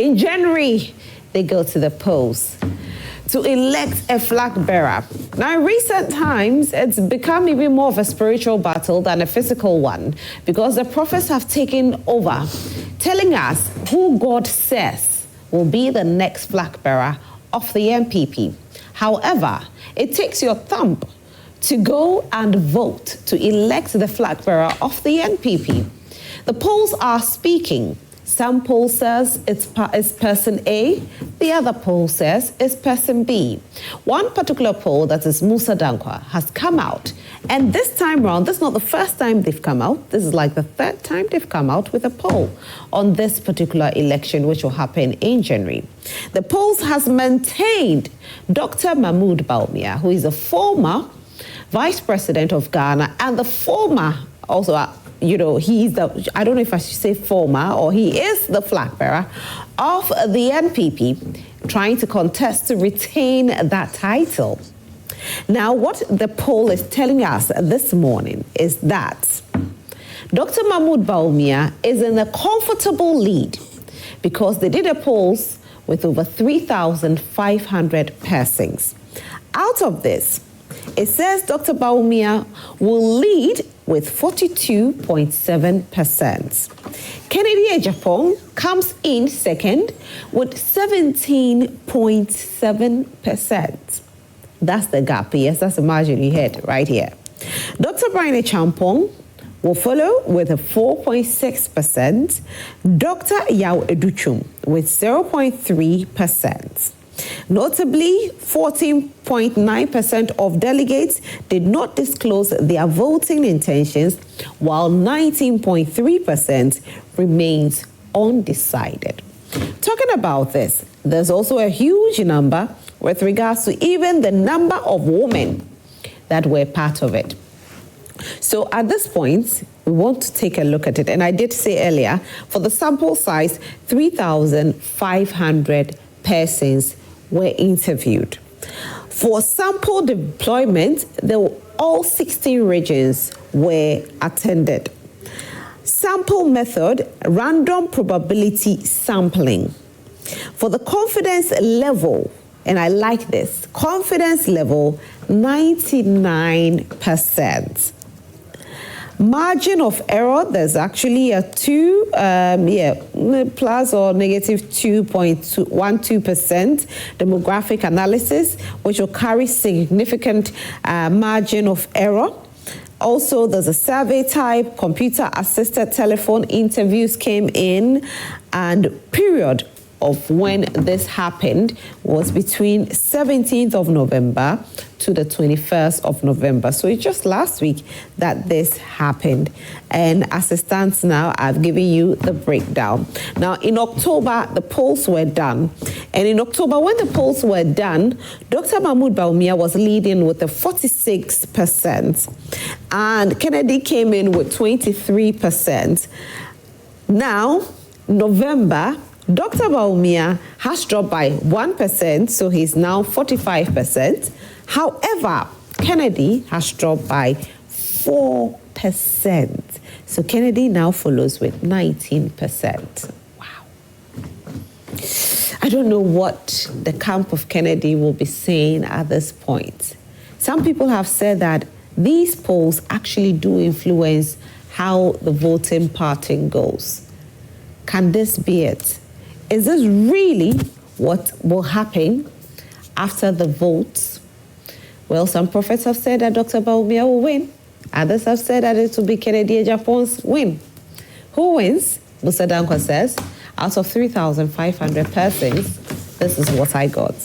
In January, they go to the polls to elect a flag bearer. Now, in recent times, it's become even more of a spiritual battle than a physical one because the prophets have taken over, telling us who God says will be the next flag bearer of the NPP. However, it takes your thumb to go and vote to elect the flag bearer of the NPP. The polls are speaking. Some poll says it's person A, the other poll says it's person B. One particular poll, that is Mussa Dankwa, has come out. And this time around, this is not the first time they've come out. This is like the third time they've come out with a poll on this particular election, which will happen in January. The polls has maintained Dr. Mahmoud Bawumia, who is a former Vice President of Ghana and the former also he's the, I don't know if I should say former, or he is the flag bearer of the NPP, trying to contest to retain that title. Now, what the poll is telling us this morning is that Dr. Mahmoud Bawumia is in a comfortable lead because they did a polls with over 3,500 persons. Out of this, it says Dr. Bawumia will lead with 42.7%. Kennedy Agyapong comes in second with 17.7%. That's the gap, yes, that's the margin you had right here. Dr. Brian Agyapong will follow with a 4.6%. Dr. Yao Educhum with 0.3%. Notably, 14.9% of delegates did not disclose their voting intentions, while 19.3% remains undecided. Talking about this, there's also a huge number with regards to even the number of women that were part of it. So at this point, we want to take a look at it. And I did say earlier, for the sample size, 3,500 persons were interviewed. For sample deployment, all 16 regions were attended. Sample method, random probability sampling. For the confidence level, and I like this, confidence level, 99%. Margin of error, there's actually a plus or negative 2.12%. Demographic analysis, which will carry significant margin of error. Also, there's a survey type, computer-assisted telephone interviews came in, and period of when this happened was between 17th of November to the 21st of November. So it's just last week that this happened. And as it stands now, I've given you the breakdown. Now, in October, the polls were done. And in October, when the polls were done, Dr. Mahmoud Bawumia was leading with a 46%. And Kennedy came in with 23%. Now, November, Dr. Bawumia has dropped by 1%, so he's now 45%. However, Kennedy has dropped by 4%. So Kennedy now follows with 19%. Wow. I don't know what the camp of Kennedy will be saying at this point. Some people have said that these polls actually do influence how the voting pattern goes. Can this be it? Is this really what will happen after the votes? Well, some prophets have said that Dr. Bawumia will win. Others have said that it will be Kennedy Agyapong's win. Who wins? Mussa Dankwa says, out of 3,500 persons, this is what I got.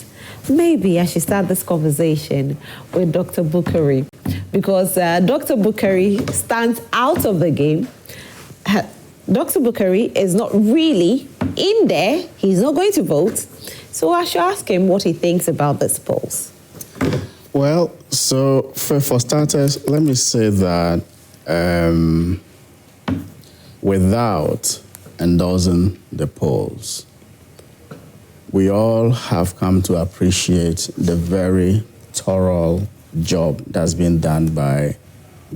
Maybe I should start this conversation with Dr. Bukari, because Dr. Bukari stands out of the game. Dr. Bukari is not really in there. He's not going to vote. So I should ask him what he thinks about this polls. Well, so for starters, let me say that without endorsing the polls, we all have come to appreciate the very thorough job that's been done by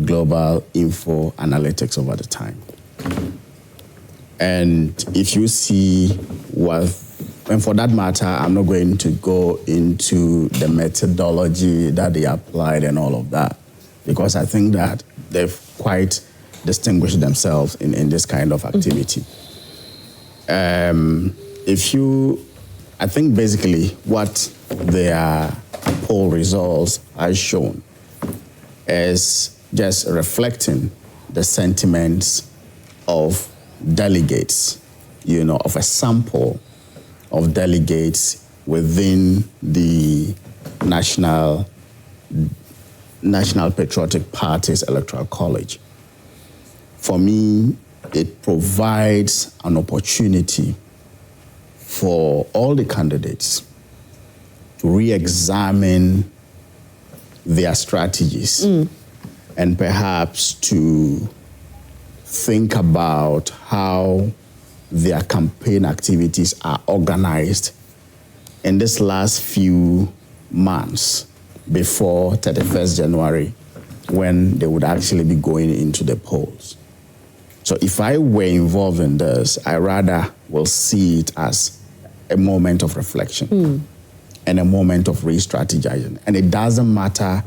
Global Info Analytics over the time. And if you see what And for that matter, I'm not going to go into the methodology that they applied and all of that, because I think that they've quite distinguished themselves in this kind of activity. I think basically what their poll results have shown is just reflecting the sentiments of delegates, of a sample of delegates within the National Patriotic Party's Electoral College. For me, it provides an opportunity for all the candidates to re-examine their strategies and perhaps to think about how their campaign activities are organized in this last few months before 31st January, when they would actually be going into the polls. So if I were involved in this, I rather will see it as a moment of reflection and a moment of re-strategizing. And it doesn't matter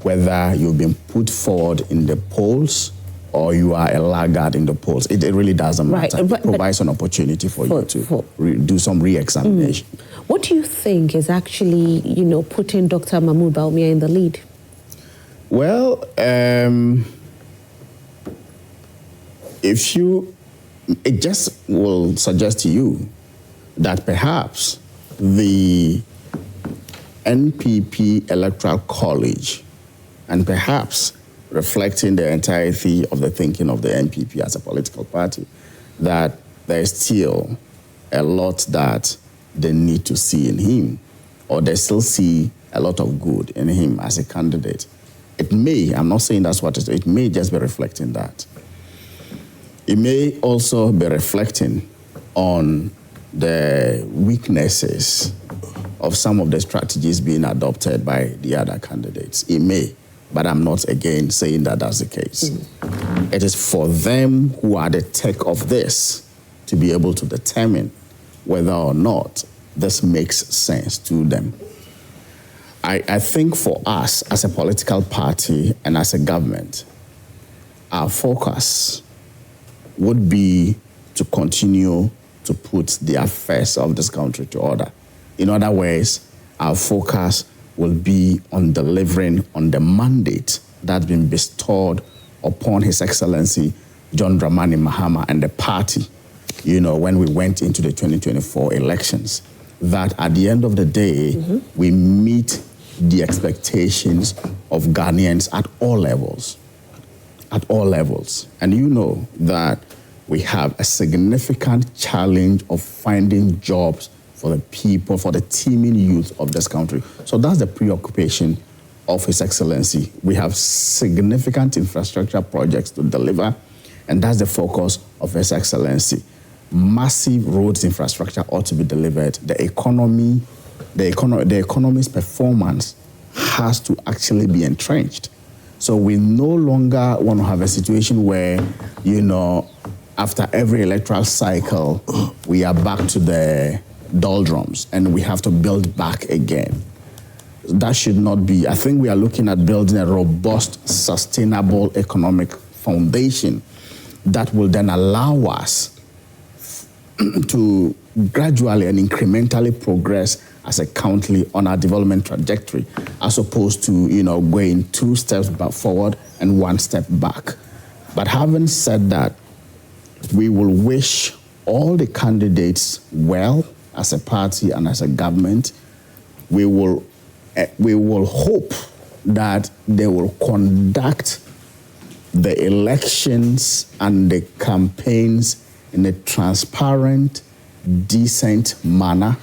whether you've been put forward in the polls or you are a laggard in the polls. It really doesn't matter. It provides an opportunity for you to do some re-examination. What do you think is actually, putting Dr. Mahmoud Bawumia in the lead? Well, it just will suggest to you that perhaps the NPP Electoral College, and perhaps reflecting the entirety of the thinking of the NPP as a political party, that there is still a lot that they need to see in him, or they still see a lot of good in him as a candidate. It may, I'm not saying that's what it is, it may just be reflecting that. It may also be reflecting on the weaknesses of some of the strategies being adopted by the other candidates. It may, but I'm not again saying that that's the case. It is for them who are the tech of this to be able to determine whether or not this makes sense to them. I think for us as a political party and as a government, our focus would be to continue to put the affairs of this country to order. In other words, our focus will be on delivering on the mandate that's been bestowed upon His Excellency John Dramani Mahama and the party, when we went into the 2024 elections, that at the end of the day, we meet the expectations of Ghanaians at all levels. At all levels. And you know that we have a significant challenge of finding jobs for the people, for the teeming youth of this country. So that's the preoccupation of His Excellency. We have significant infrastructure projects to deliver, and that's the focus of His Excellency. Massive roads infrastructure ought to be delivered. The economy's performance has to actually be entrenched. So we no longer want to have a situation where, after every electoral cycle, we are back to the doldrums and we have to build back again. That should not be. I think we are looking at building a robust, sustainable economic foundation that will then allow us to gradually and incrementally progress as a country on our development trajectory, as opposed to, going 2 steps back forward and 1 step back. But having said that, we will wish all the candidates well as a party and as a government. We will hope that they will conduct the elections and the campaigns in a transparent, decent manner,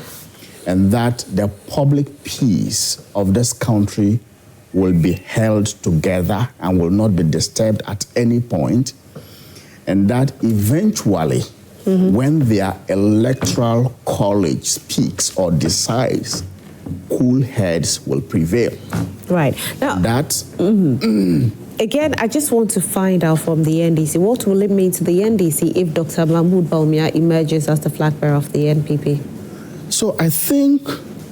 and that the public peace of this country will be held together and will not be disturbed at any point, and that eventually, when their electoral college speaks or decides, cool heads will prevail. Right. Now, again, I just want to find out from the NDC, what will it mean to the NDC if Dr. Mahmoud Bawumia emerges as the flag bearer of the NPP? So I think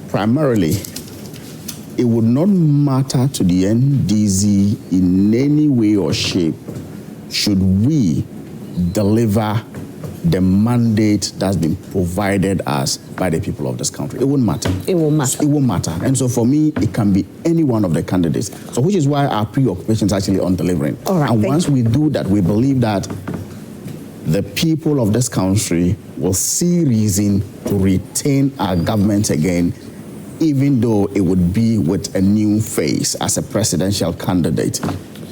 primarily it would not matter to the NDC in any way or shape should we deliver the mandate that's been provided us by the people of this country. It won't matter. It won't matter. It won't matter. And so for me, it can be any one of the candidates. So which is why our preoccupation is actually on delivering. All right, and once we do that, we believe that the people of this country will see reason to retain our government again, even though it would be with a new face as a presidential candidate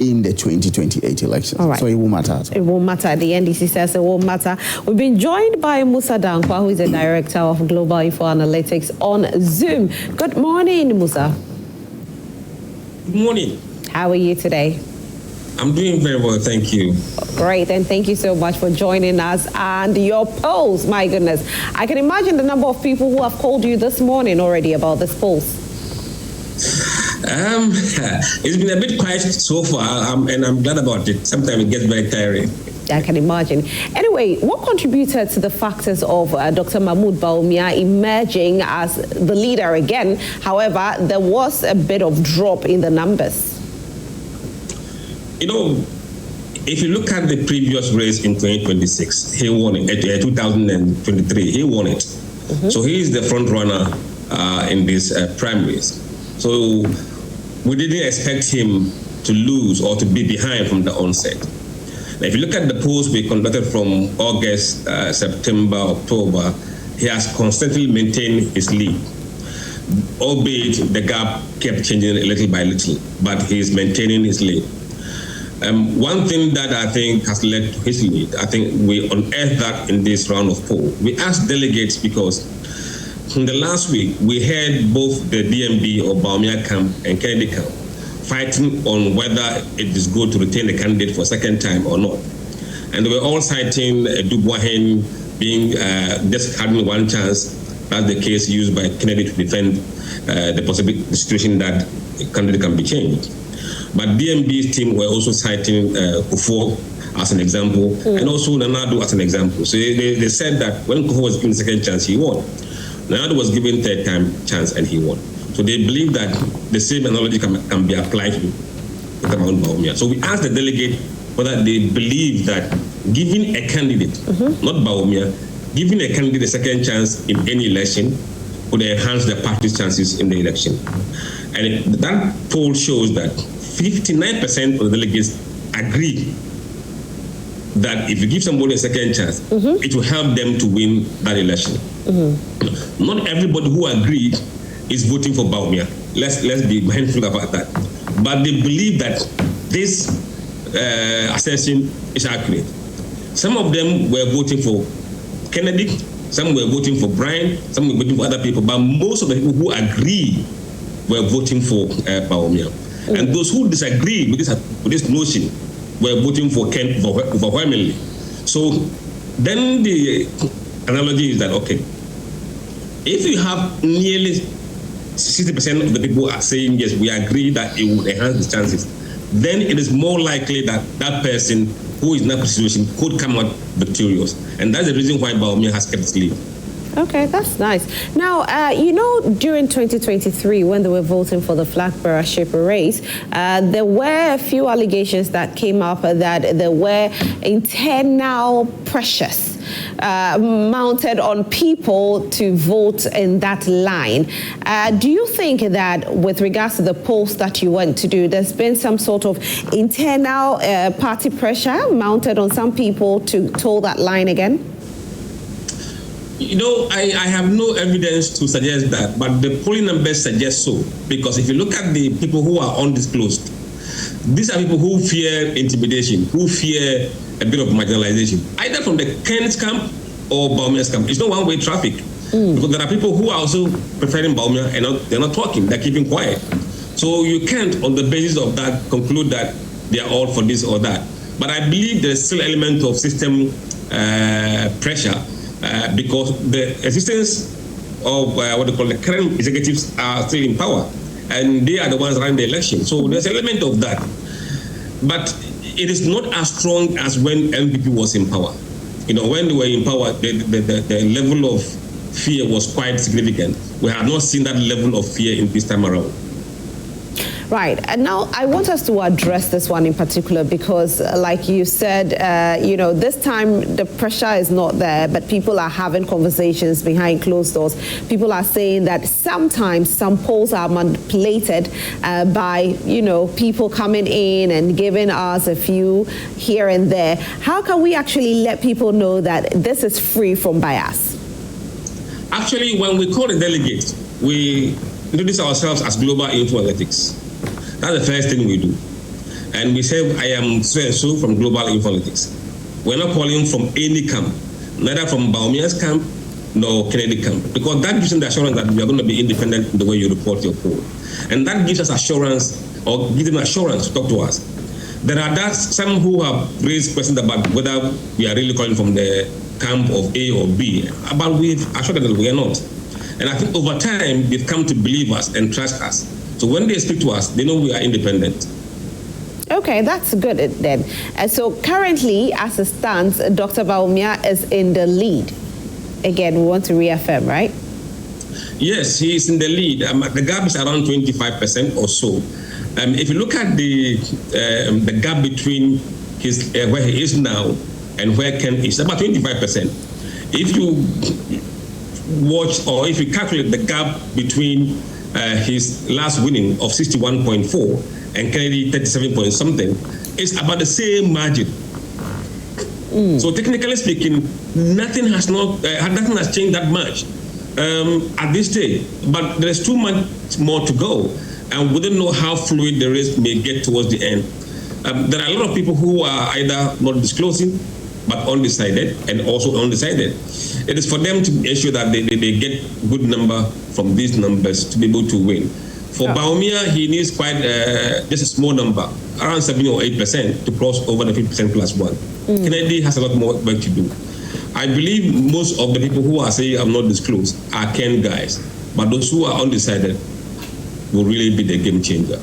in the 2028 election. All right. So it won't matter at all. It won't matter. The NDC says it won't matter. We've been joined by Mussa Dankwa, who is the Director of Global Info Analytics on Zoom. Good morning, Mussa. Good morning. How are you today? I'm doing very well, thank you. Great, and thank you so much for joining us. And your polls, my goodness. I can imagine the number of people who have called you this morning already about this polls. It's been a bit quiet so far, and I'm glad about it. Sometimes it gets very tiring. I can imagine. Anyway, what contributed to the factors of Dr. Mahmoud Bawumia emerging as the leader again? However, there was a bit of drop in the numbers. You know, if you look at the previous race in 2026, he won it. 2023, he won it. Mm-hmm. So he is the front runner in these primaries. So we didn't expect him to lose or to be behind from the onset. Now, if you look at the polls we conducted from August, September, October, he has constantly maintained his lead. Albeit the gap kept changing a little by little, but he's maintaining his lead. One thing that I think has led to his lead, I think we unearthed that in this round of poll. We asked delegates because in the last week, we heard both the DMB or Bawumia camp and Kennedy camp fighting on whether it is good to retain the candidate for a second time or not. And they were all citing Dubois being just having one chance. That's the case used by Kennedy to defend the situation that the candidate can be changed. But DMB's team were also citing Kufo as an example, and also Nanado as an example. So they said that when Kufo was given the second chance, he won. Nanado was given third time chance and he won. So they believe that the same analogy can be applied to Dr. Mahmoud Bawumia. So we asked the delegate whether they believe that giving a candidate, not Bawumia, giving a candidate a second chance in any election would enhance the party's chances in the election. And that poll shows that 59% of the delegates agree that if you give somebody a second chance, it will help them to win that election. Not everybody who agreed is voting for Bawumia. Let's be mindful about that. But they believe that this assertion is accurate. Some of them were voting for Kennedy, some were voting for Brian, some were voting for other people, but most of the people who agree were voting for Bawumia. And those who disagree with this notion were voting for Ken overwhelmingly. So then the analogy is that, okay, if you have nearly 60% of the people are saying, yes, we agree that it would enhance the chances, then it is more likely that that person who is in that situation could come out victorious. And that's the reason why Bawumia has kept its lead. Okay, that's nice. Now, you know, during 2023, when they were voting for the flag bearership race, there were a few allegations that came up that there were internal pressures mounted on people to vote in that line. Do you think that with regards to the polls that you went to do, there's been some sort of internal party pressure mounted on some people to toe that line again? You know, I have no evidence to suggest that, but the polling numbers suggest so. Because if you look at the people who are undisclosed, these are people who fear intimidation, who fear a bit of marginalization, either from the Ken's camp or Bawumia's camp. It's not one-way traffic. Because there are people who are also preferring Bawumia and they're not talking, they're keeping quiet. So you can't, on the basis of that, conclude that they are all for this or that. But I believe there's still an element of system pressure. Because the existence of what they call the current executives are still in power, and they are the ones running the election. So there's an element of that. But it is not as strong as when NPP was in power. You know, when they were in power, the level of fear was quite significant. We have not seen that level of fear in this time around. Right. And now I want us to address this one in particular because, like you said, this time the pressure is not there, but people are having conversations behind closed doors. People are saying that sometimes some polls are manipulated by, people coming in and giving us a few here and there. How can we actually let people know that this is free from bias? Actually, when we call the delegates, we introduce ourselves as Global Info Analytics. That's the first thing we do. And we say, I am so-and-so from Global Info Analytics. We're not calling from any camp, neither from Bawumia's camp nor Kennedy camp, because that gives them the assurance that we are going to be independent in the way you report your poll. And that gives us assurance, or gives them assurance to talk to us. There are some who have raised questions about whether we are really calling from the camp of A or B, but we've assured them that we are not. And I think over time, they've come to believe us and trust us. So when they speak to us, they know we are independent. Okay, that's good then. And so currently, as it stands, Dr. Bawumia is in the lead. Again, we want to reaffirm, right? Yes, he is in the lead. The gap is around 25% or so. If you look at the gap between where he is now and where Ken is, about 25%. If you watch or if you calculate the gap between his last winning of 61.4 and Kennedy 37 point something, it's about the same margin. So technically speaking, nothing has changed that much at this stage. But there is too much more to go, and we don't know how fluid the race may get towards the end. There are a lot of people who are either not disclosing, but undecided, and also undecided. It is for them to ensure that they get good number from these numbers to be able to win. For Bawumia, he needs quite just a small number, around 7 or 8% to cross over the 50% plus one. Kennedy has a lot more work to do. I believe most of the people who are saying I'm not disclosed are Ken guys, but those who are undecided will really be the game changer.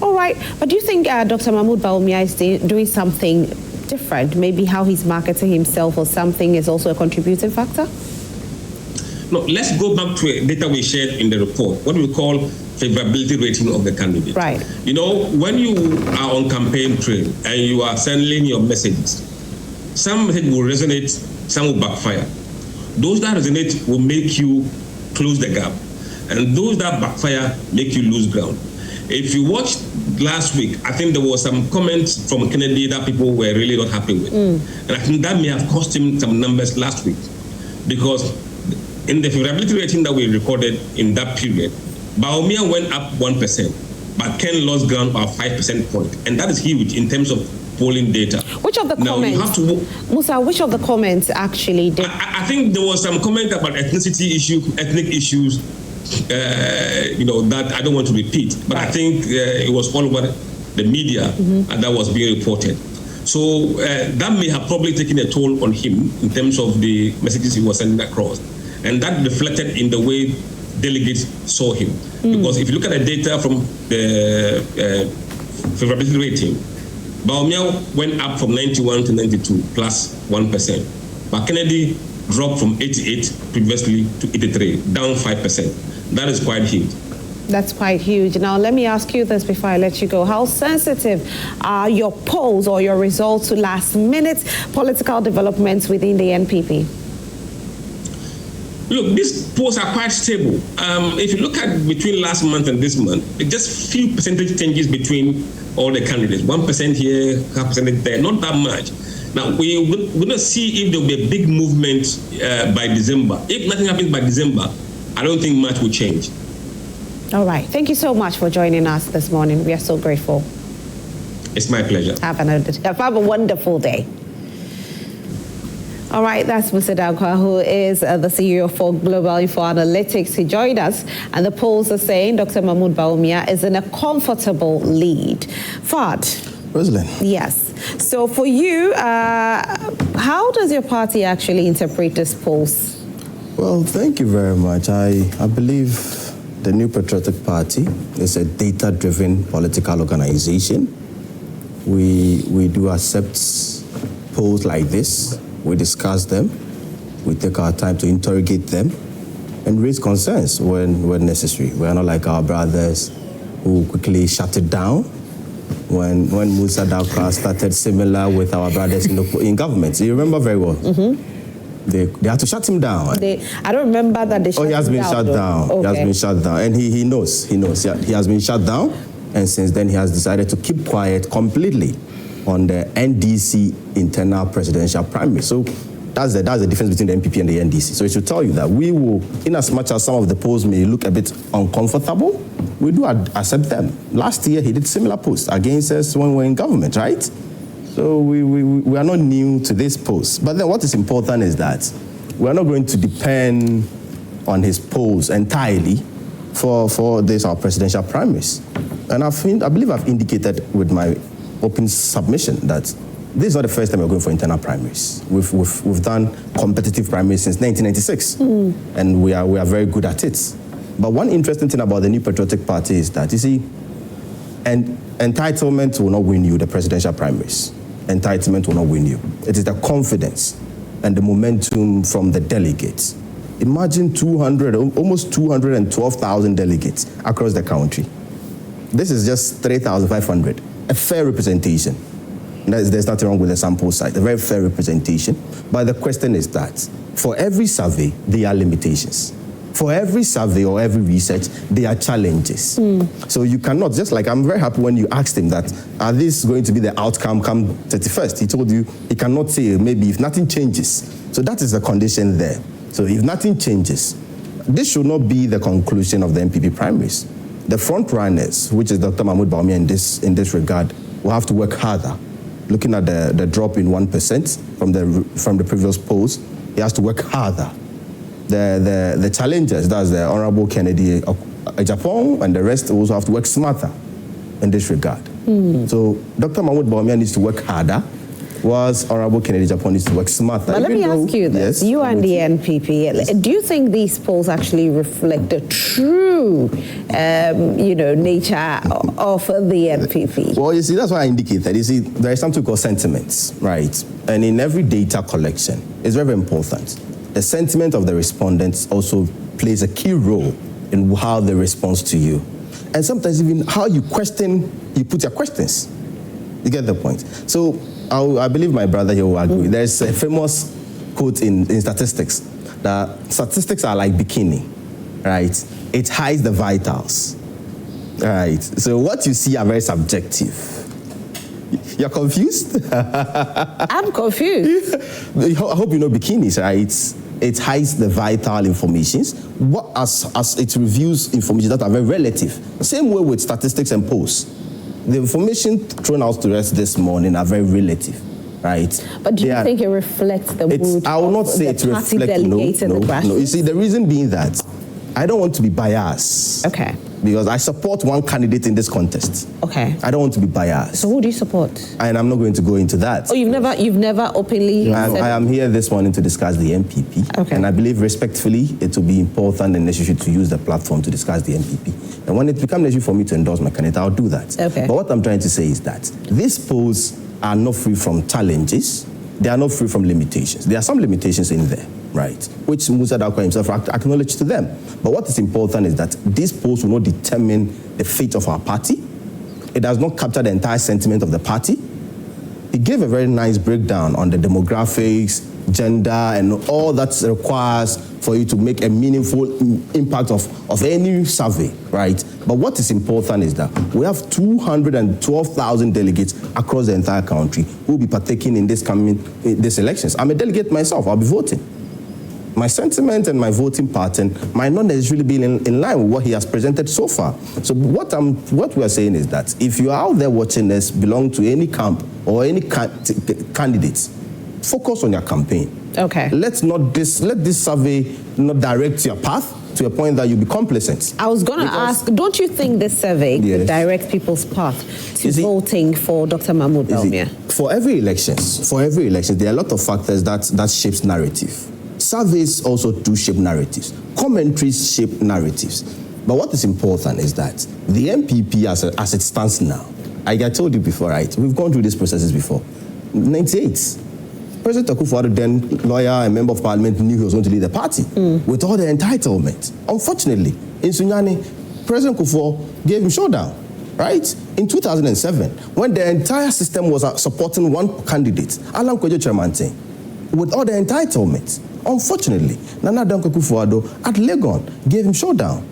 All right, but do you think Dr. Mahmoud Bawumia is doing something different? Maybe how he's marketing himself or something is also a contributing factor? No, let's go back to a data we shared in the report, what we call favorability rating of the candidate. Right. When you are on campaign trail and you are sending your messages, some message will resonate, some will backfire. Those that resonate will make you close the gap, and those that backfire make you lose ground. If you watched last week, I think there was some comments from Kennedy that people were really not happy with. And I think that may have cost him some numbers last week, because in the favorability rating that we recorded in that period, Bawumia went up 1%, but Ken lost ground by 5% point. And that is huge in terms of polling data. Which of the comments, Mussa, which of the comments actually did? I think there was some comment about ethnic issues, that I don't want to repeat, but I think it was all over the media and that was being reported. So that may have probably taken a toll on him in terms of the messages he was sending across. And that reflected in the way delegates saw him. Because if you look at the data from the favorability rating, Bawumia went up from 91 to 92, plus 1%. But Kennedy dropped from 88 previously to 83, down 5%. That is quite huge. That's quite huge. Now, let me ask you this before I let you go. How sensitive are your polls or your results to last-minute political developments within the NPP? Look, these polls are quite stable. If you look at between last month and this month, it's just few percentage changes between all the candidates. 1% here, 0.5% there, not that much. Now, we're going to see if there will be a big movement by December. If nothing happens by December, I don't think much will change. All right. Thank you so much for joining us this morning. We are so grateful. It's my pleasure. Have a wonderful day. All right, that's Mussa Dankwa, who is the CEO for Global Info Analytics. He joined us, and the polls are saying Dr. Mahmoud Bawumia is in a comfortable lead. Fahd. President. Yes. So for you, how does your party actually interpret these polls? Well, thank you very much. I believe the New Patriotic Party is a data-driven political organization. We do accept polls like this. We discuss them. We take our time to interrogate them. and raise concerns when necessary. We are not like our brothers who quickly shut it down. When Mussa Dankwa started similar with our brothers in government. You remember very well. They had to shut him down. I don't remember that they shut him down. He has been shut down. Okay. He has been shut down. And he knows. Yeah, he has been shut down. And since then, he has decided to keep quiet completely on the NDC internal presidential primary. So that's the difference between the NPP and the NDC. So it should tell you that we will, in as much as some of the polls may look a bit uncomfortable, we do accept them. Last year, he did similar posts against us when we were in government, right? So we are not new to this post. But then what is important is that we are not going to depend on his polls entirely for this, our presidential primaries. And I believe I've indicated with my open submission that this is not the first time we're going for internal primaries. We've done competitive primaries since 1996, and we are very good at it. But one interesting thing about the New Patriotic Party is that, you see, entitlement will not win you the presidential primaries. Entitlement will not win you. It is the confidence and the momentum from the delegates. Imagine almost 212,000 delegates across the country. This is just 3,500. A fair representation. There's nothing wrong with the sample size, a very fair representation. But the question is that for every survey, there are limitations. For every survey or every research, there are challenges. So you cannot, just like I'm very happy when you asked him that, are these going to be the outcome come 31st? He told you he cannot say maybe if nothing changes. So that is the condition there. So if nothing changes, this should not be the conclusion of the NPP primaries. The front runners, which is Dr. Mahmoud Bawumia in this regard, will have to work harder. Looking at the drop in 1% from the previous polls, he has to work harder. The challengers, that's the Honorable Kennedy Agyapong, and the rest also have to work smarter in this regard. So Dr. Mahmoud Bawumia needs to work harder, whilst Honorable Kennedy Agyapong needs to work smarter. But let me ask you this, you and the NPP, do you think these polls actually reflect the true, nature of the NPP? Well, you see, that's why I indicated. You see, there is something called sentiments, right? And in every data collection, it's very, very important. The sentiment of the respondents also plays a key role in how they respond to you. And sometimes even how you put your questions. You get the point? So I believe my brother here will agree. There's a famous quote in statistics that statistics are like bikini, right? It hides the vitals, right? So what you see are very subjective. You're confused? I'm confused. I hope you know bikinis, right? It hides the vital informations, as it reveals information that are very relative. Same way with statistics and polls. The information thrown out to us this morning are very relative, right? But do you think it reflects the mood I will not say it reflects, no. You see, the reason being that I don't want to be biased. Okay. Because I support one candidate in this contest. Okay. I don't want to be biased. So who do you support? And I'm not going to go into that. Oh, you've never openly said... I am here this morning to discuss the NPP. Okay. And I believe respectfully it will be important and necessary to use the platform to discuss the NPP. And when it becomes necessary for me to endorse my candidate, I'll do that. Okay. But what I'm trying to say is that these polls are not free from challenges. They are not free from limitations. There are some limitations in there, right, which Mussa Dankwa himself acknowledged to them. But what is important is that these polls will not determine the fate of our party. It does not capture the entire sentiment of the party. He gave a very nice breakdown on the demographics, gender, and all that requires for you to make a meaningful impact of any survey, right? But what is important is that we have 212,000 delegates across the entire country who will be partaking in these elections. I'm a delegate myself. I'll be voting. My sentiment and my voting pattern might not necessarily be in line with what he has presented so far. So what we are saying is that if you are out there watching this, belong to any camp or any candidates, focus on your campaign. Okay. Let this survey not direct your path to a point that you'll be complacent. I was going to ask, don't you think this survey could direct people's path to voting for Dr. Mahmoud Bawumia? For every election, there are a lot of factors that shapes narrative. Surveys also do shape narratives. Commentaries shape narratives. But what is important is that the NPP, as it stands now, like I told you before, right? We've gone through these processes before. 98. President Akufo-Addo, then lawyer and member of parliament, knew he was going to lead the party with all the entitlement. Unfortunately, in Sunyani, President Akufo gave him showdown, right? In 2007, when the entire system was supporting one candidate, Alan Kwejo Chemanteng, with all the entitlements. Unfortunately, Nana Dankwa Akufo-Addo at Legon gave him showdown.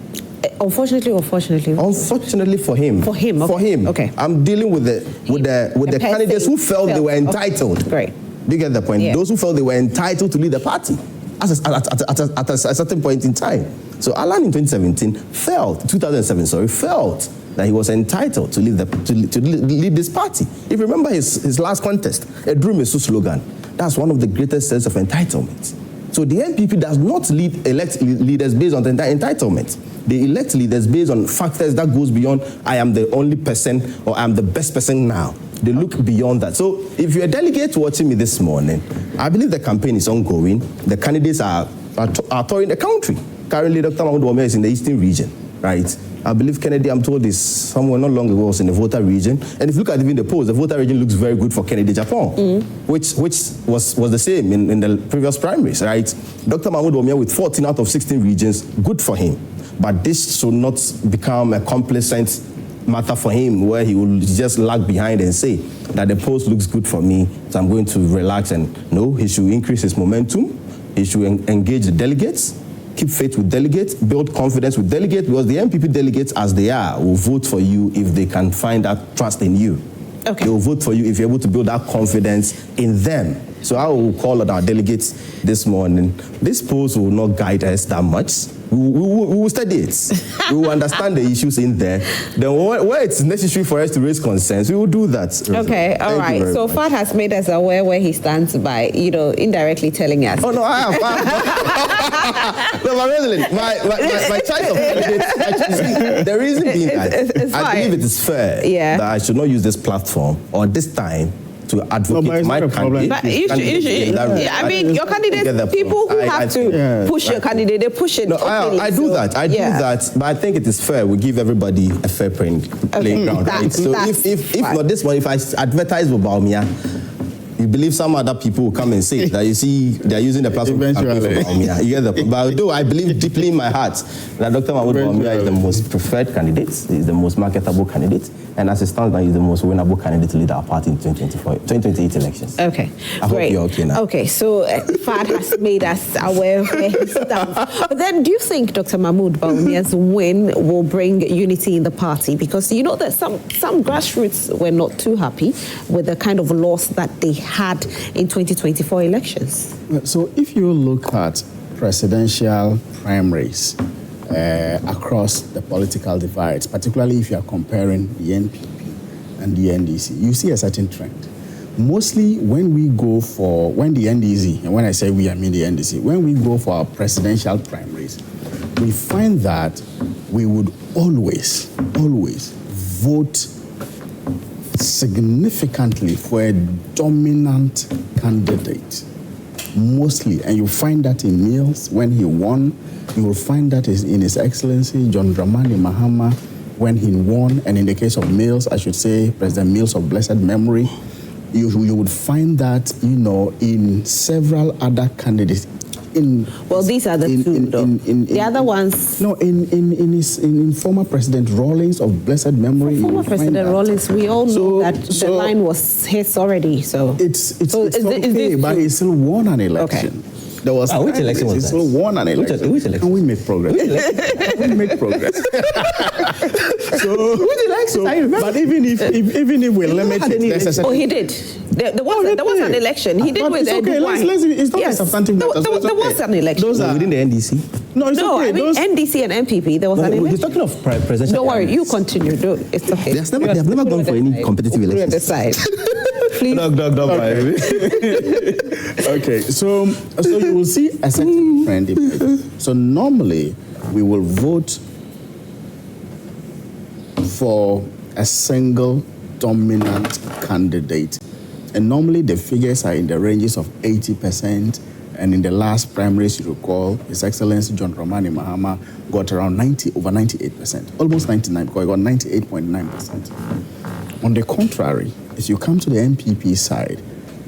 Unfortunately or fortunately? Unfortunately for him. For him, okay. For him. Okay. I'm dealing with the candidates who felt they were entitled. Okay. Great. Do you get the point? Yeah. Those who felt they were entitled to lead the party at a certain point in time. So Alan in 2007 felt that he was entitled to lead this party. If you remember his last contest, a Dream is slogan, that's one of the greatest sense of entitlement. So the NPP does not elect leaders based on the entitlement. They elect leaders based on factors that goes beyond, I am the only person or I am the best person now. They look beyond that. So if you're a delegate watching me this morning, I believe the campaign is ongoing. The candidates are touring the country. Currently, Dr. Bawumia is in the eastern region, right? I believe Kennedy, I'm told, is somewhere not long ago was in the voter region. And if you look at even the polls, the voter region looks very good for Kennedy Agyapong, which was the same in the previous primaries, right? Dr. Bawumia with 14 out of 16 regions, good for him. But this should not become a complacent matter for him where he will just lag behind and say that the polls looks good for me, so I'm going to relax. And no, he should increase his momentum. He should engage the delegates. Keep faith with delegates, build confidence with delegates, because the NPP delegates, as they are, will vote for you if they can find that trust in you. Okay. They will vote for you if you're able to build that confidence in them. So I will call on our delegates this morning. This polls will not guide us that much. We will study it. We will understand the issues in there. Then where it's necessary for us to raise concerns, we will do that. Okay, all right. So Fahd has made us aware where he stands by, indirectly telling us. Oh, no, I have. No, my choice of candidates, the reason being that I believe it is fair that I should not use this platform or this time to advocate my candidate. But your candidates, people who have to push your candidate, they push it. No, I do that, but I think it is fair. We give everybody a fair playing ground, right? So if not this one, if I advertise with Bawumia, you believe some other people will come and say that, you see, they're using the platform for Bawumia. You get the point. But though I believe deeply in my heart that Dr. Bawumia is the most preferred candidate, is the most marketable candidate, and as it stands now, he's the most winnable candidate to lead our party in 2028 elections. Okay, I hope you're okay now. Okay, so Fahd has made us aware of where he stands. But then, do you think Dr. Mahmood Bawumia's win will bring unity in the party? Because you know that some grassroots were not too happy with the kind of loss that they had in 2024 elections. So if you look at presidential primaries across the political divides, particularly if you are comparing the NPP and the NDC, you see a certain trend. Mostly when the NDC, and when I say we, I mean the NDC, when we go for our presidential primaries, we find that we would always vote significantly for a dominant candidate, mostly. And you find that in Mills when he won. You will find that in His Excellency John Dramani Mahama when he won, and in the case of Mills, I should say President Mills of blessed memory. You would find that in several other candidates. These are the two. The other ones. No, in former President Rawlings of blessed memory. Former President Rawlings, we all know that the line was his already. So it's okay, but he still won an election. Okay. There was which election was that? He still won an election. Which election? And we made progress. We made progress. Which election? But even if we limit it, he did. There was an election. He did with okay. It's not a substantive matter. There was an election. Those are within the NDC. No, it's okay. I mean NDC and NPP. There was an election. He's talking of presidential. Don't worry, you continue. It's okay. They have never gone for any competitive elections. Please. Don't Okay, so you will see a certain trend. So normally we will vote for a single dominant candidate, and normally the figures are in the ranges of 80%. And in the last primaries, you recall, His Excellency John Dramani Mahama got around over 98%, almost 99%, because he got 98.9%. On the contrary, if you come to the NPP side,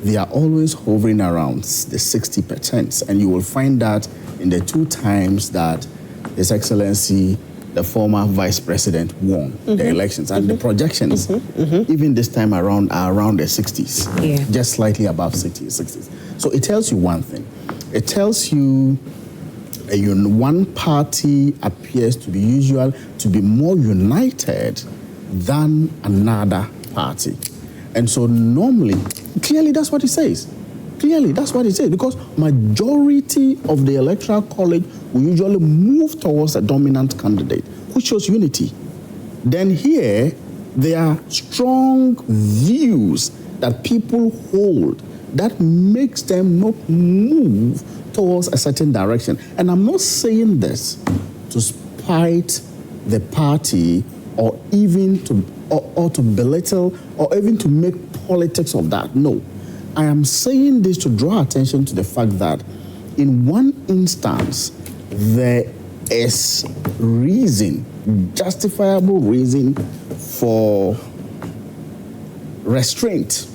they are always hovering around the 60%. And you will find that in the 2 times that His Excellency, the former Vice President, won the elections. And the projections, even this time around, are around the 60s, just slightly above 60s. So it tells you one thing. It tells you one party appears to be more united than another party. And so normally, clearly that's what it says. Clearly, that's what it says, because majority of the electoral college will usually move towards a dominant candidate, which shows unity. Then here, there are strong views that people hold that makes them not move towards a certain direction. And I'm not saying this to spite the party or even to belittle or even to make politics of that. No. I am saying this to draw attention to the fact that in one instance, there is justifiable reason for restraint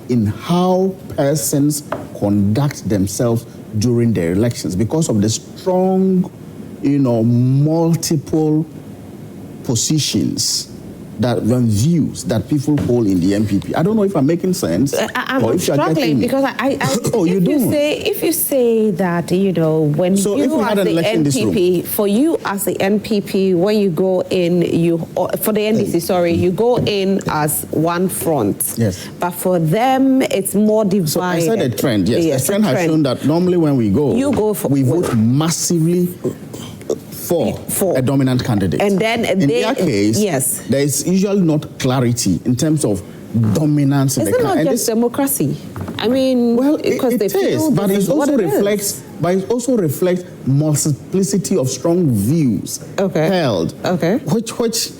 in how persons conduct themselves during their elections because of the strong, multiple positions views that people hold in the NPP. I don't know if I'm making sense. I'm struggling because if you say that, when so you as the NPP, for you as the NPP, when you go in, for the NDC, you go in as one front. Yes. But for them, it's more divided. So I said a trend, yes. The trend has shown that normally when we go, we vote massively for a dominant candidate. And then in their case, there is usually not clarity in terms of dominance. Is it not just democracy? I mean, well, it is, but it also reflects multiplicity of strong views held, which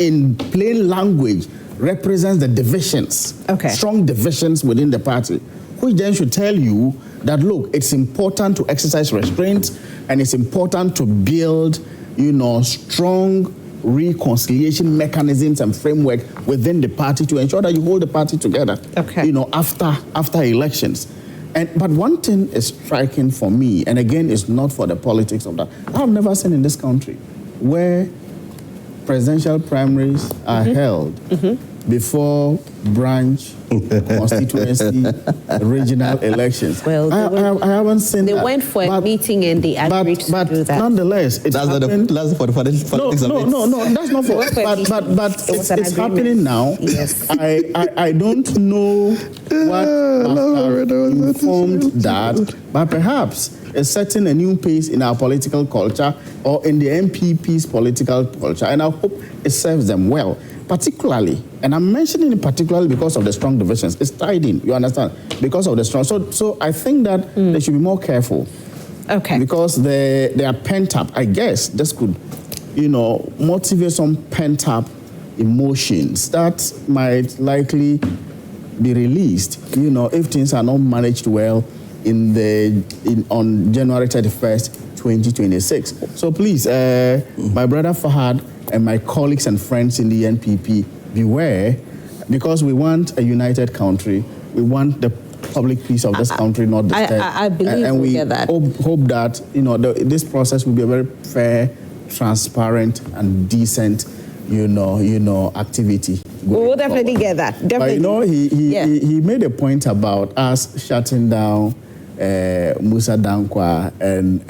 in plain language represents the divisions, strong divisions within the party, which then should tell you that, look, it's important to exercise restraint and it's important to build, strong reconciliation mechanisms and framework within the party to ensure that you hold the party together, after elections. But one thing is striking for me, and again, it's not for the politics of that. I've never seen in this country where presidential primaries are held before branch, constituency, regional elections. Well, I haven't seen that. They went for a meeting and they agreed to do that. Nonetheless, it's happening. That's for the politics of it. No, that's not for but it's happening now. Yes. I don't know what informed that, but perhaps it's setting a new pace in our political culture or in the NPP's political culture, and I hope it serves them well. Particularly, and I'm mentioning it particularly because of the strong divisions. It's tied in, you understand? Because of the strong. So I think that they should be more careful. Okay. Because they are pent up. I guess this could, motivate some pent up emotions that might likely be released, if things are not managed well on January 31st, 2026. So please, my brother Fahd and my colleagues and friends in the NPP, beware, because we want a united country. We want the public peace of this country not disturbed. I believe and we get that. Hope that this process will be a very fair, transparent, and decent, activity. We will definitely get that. Definitely. But he made a point about us shutting down Mussa Dankwa, and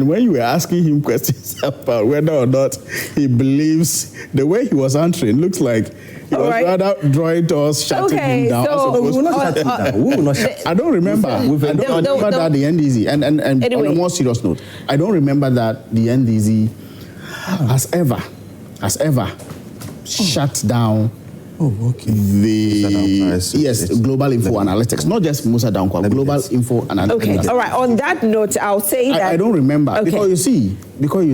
when you were asking him questions about whether or not he believes, the way he was answering looks like he was rather drawing to us shutting him down. So we will not shut him down. We will not shut. I don't remember. I don't remember that the NDC, and anyway, on a more serious note, I don't remember that the NDC has ever shut down Global Info Analytics, not just Mussa Dankwa, Global Info Analytics. Okay, all right. On that note, I'll say that I don't remember because you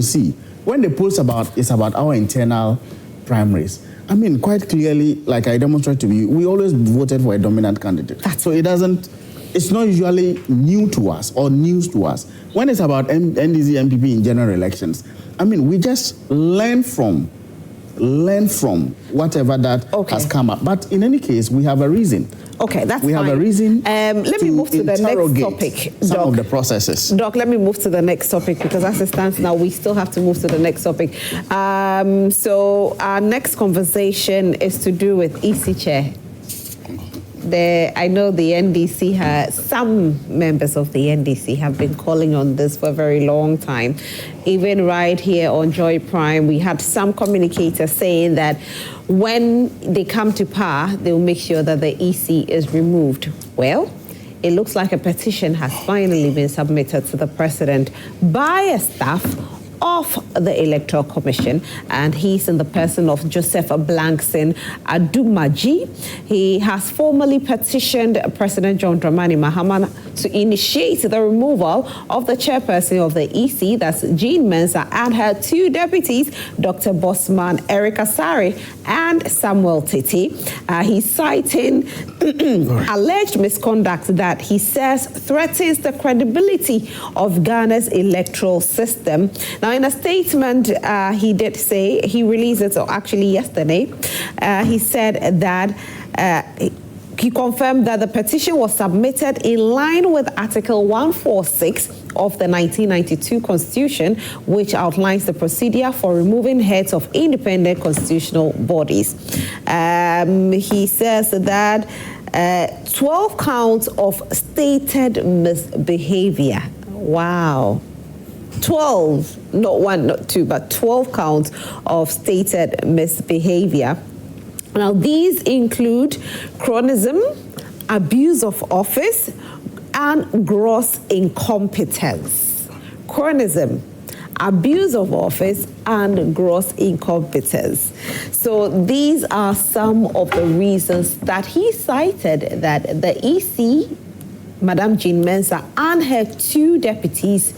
see, when the post is about our internal primaries, I mean, quite clearly, like I demonstrated to you, we always voted for a dominant candidate. So it's not usually new to us or news to us. When it's about NDC, NPP in general elections, I mean, we just learn from whatever that has come up. But in any case, we have a reason. Okay, that's we fine. have a reason. Let me move to the next topic, some Doc. of the processes. Doc, let me move to the next topic because as it stands now, we still have to move to the next topic. So our next conversation is to do with EC Chair. I know the NDC some members of the NDC have been calling on this for a very long time. Even right here on Joy Prime, we had some communicators saying that when they come to power, they will make sure that the EC is removed. Well, it looks like a petition has finally been submitted to the president by a staff of the Electoral Commission, and he's in the person of Joseph Blankson Adumaji. He has formally petitioned President John Dramani Mahama to initiate the removal of the chairperson of the EC, that's Jean Mensah, and her two deputies, Dr. Osman, Eric Asari, and Samuel Titi. He's citing alleged misconduct that he says threatens the credibility of Ghana's electoral system. Now, in a statement, he did say, he released it actually yesterday, he said that he confirmed that the petition was submitted in line with Article 146 of the 1992 Constitution, which outlines the procedure for removing heads of independent constitutional bodies. He says that 12 counts of stated misbehavior. Wow. 12, not one, not two, but 12 counts of stated misbehavior. Now, these include chronism, abuse of office, and gross incompetence. Chronism, abuse of office, and gross incompetence. So these are some of the reasons that he cited that the EC, Madam Jean Mensah, and her two deputies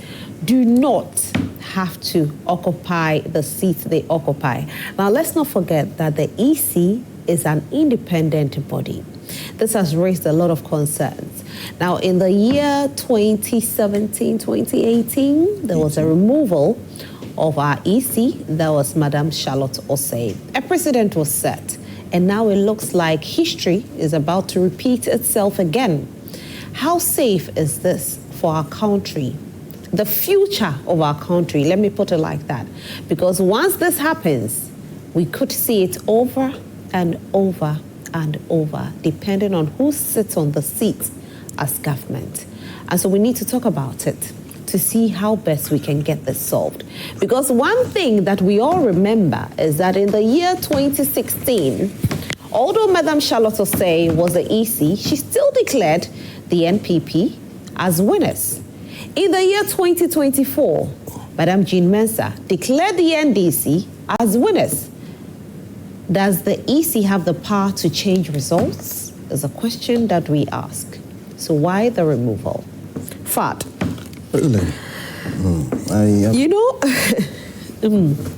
do not have to occupy the seats they occupy. Now, let's not forget that the EC is an independent body. This has raised a lot of concerns. Now, in the year 2017, 2018, there was a removal of our EC. That was Madam Charlotte Osei. A precedent was set, and now it looks like history is about to repeat itself again. How safe is this for our country? The future of our country, let me put it like that. Because once this happens, we could see it over and over and over, depending on who sits on the seat as government. And so we need to talk about it to see how best we can get this solved. Because one thing that we all remember is that in the year 2016, although Madam Charlotte Osei was the EC, she still declared the NPP as winners. In the year 2024, Madam Jean Mensah declared the NDC as winners. Does the EC have the power to change results? Is a question that we ask. So why the removal? Fahd. You know,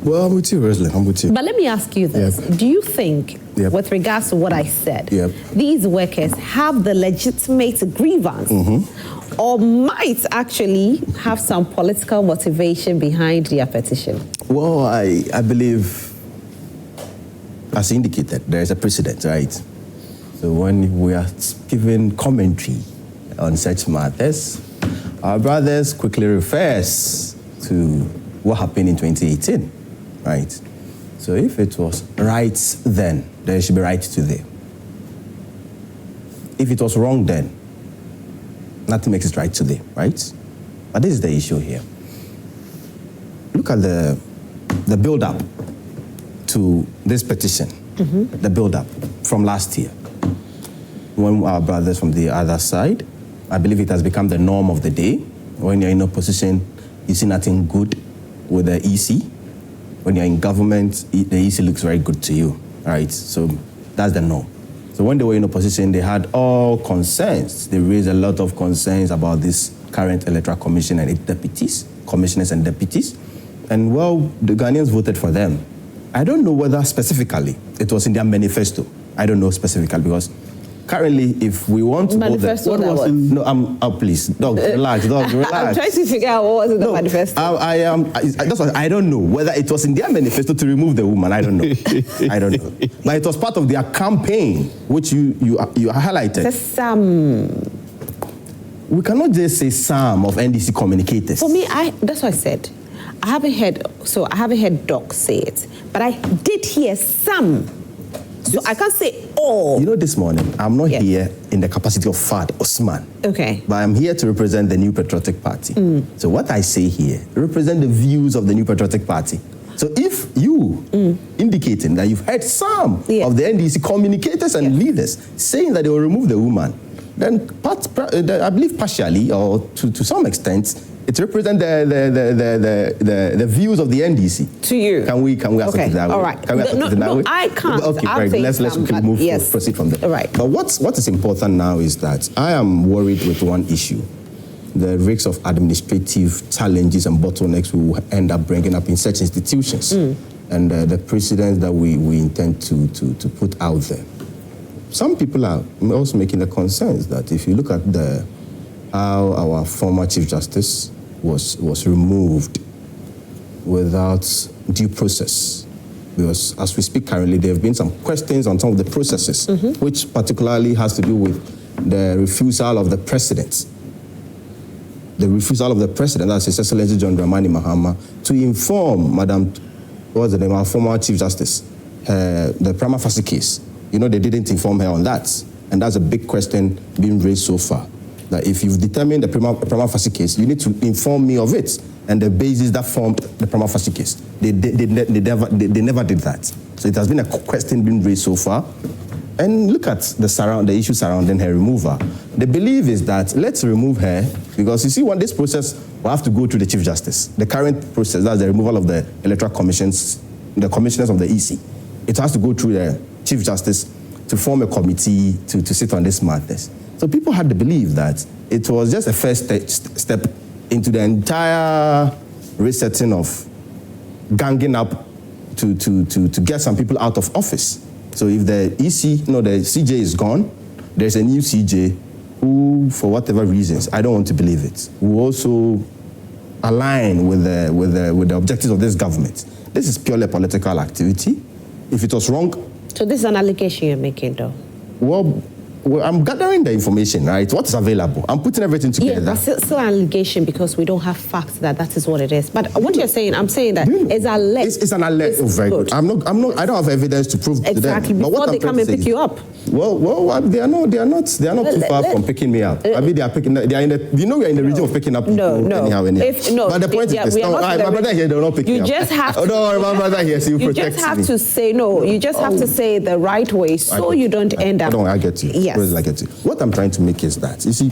Well, I'm with you, Rosalie. I'm with you. but let me ask you this. Yep. Do you think, Yep. with regards to what I said, Yep. these workers have the legitimate grievance or might actually have some political motivation behind their petition? Well, I believe, as indicated, there is a precedent, right? So when we are giving commentary on such matters, our brothers quickly refers to what happened in 2018, right? So if it was right then, there should be right today. If it was wrong then, nothing makes it right today, right? But this is the issue here. Look at the build-up to this petition, the build-up from last year. When our brothers from the other side, I believe it has become the norm of the day. When you're in opposition, you see nothing good with the EC. When you're in government, the EC looks very good to you, right? So that's the norm. So when they were in opposition, they had all concerns. They raised a lot of concerns about this current electoral commission and its deputies, commissioners and deputies. And well, the Ghanaians voted for them. I don't know whether specifically it was in their manifesto. I don't know specifically because currently, if we want to manifesto, please, dog, relax, relax. I'm trying to figure out what was in the manifesto. That's what I don't know whether it was in their manifesto to remove the woman. I don't know. I don't know. But it was part of their campaign, which you highlighted. There's some. We cannot just say some of NDC communicators. For me, that's what I said. I haven't heard Doc say it, but I did hear some. So I can't say all. You know, this morning, I'm not here in the capacity of Fahd, Osman. Okay. But I'm here to represent the New Patriotic Party. So what I say here represent the views of the New Patriotic Party. So if you indicating that you've heard some of the NDC communicators and leaders saying that they will remove the woman, then I believe partially or to some extent, it represents the views of the NDC. To you. Can we accept it that way? All right. Can we accept it that way? I can't. Okay, right. Let's quickly proceed from there. All right. But what is important now is that I am worried with one issue. The risks of administrative challenges and bottlenecks we will end up bringing up in such institutions. And the precedents that we intend to put out there. Some people are also making the concerns that if you look at how our former Chief Justice was removed without due process, because as we speak currently, there have been some questions on some of the processes, which particularly has to do with the refusal of the president. The refusal of the president, that's His Excellency John Dramani Mahama, to inform our former Chief Justice, the prima facie case. You know, they didn't inform her on that. And that's a big question being raised so far. That if you've determined the prima facie case, you need to inform me of it and the basis that formed the prima facie case. They never did that. So it has been a question being raised so far. And look at the issue surrounding her removal. The belief is that let's remove her because you see, this process will have to go through the Chief Justice. The current process, that's the removal of the electoral commissions, the commissioners of the EC. It has to go through the Chief Justice to form a committee to sit on this matters. So people had the belief that it was just a first step into the entire resetting of ganging up to get some people out of office. So if the the CJ is gone, there's a new CJ who, for whatever reasons, I don't want to believe it, will also align with the objectives of this government. This is purely a political activity. If it was wrong... So this is an allegation you're making, though? Well, I'm gathering the information, right? What is available? I'm putting everything together. Yeah, but still an allegation because we don't have facts that is what it is. But what you're saying, I'm saying that it's alleged. It's an alleged. Oh, very good. I don't have evidence to prove to them. Exactly. Before they come and pick you up. Well, they are not too far from picking me up. I mean, they are picking. They are in the. You know, we are in the region of picking up people. Anyhow. But the point is, my brother here, they will not pick me up. You just have. Oh no, my brother here, so you protect me. You just have to say no. You just have to say the right way, so you don't end up. I get you. Yes. What I'm trying to make is that, you see,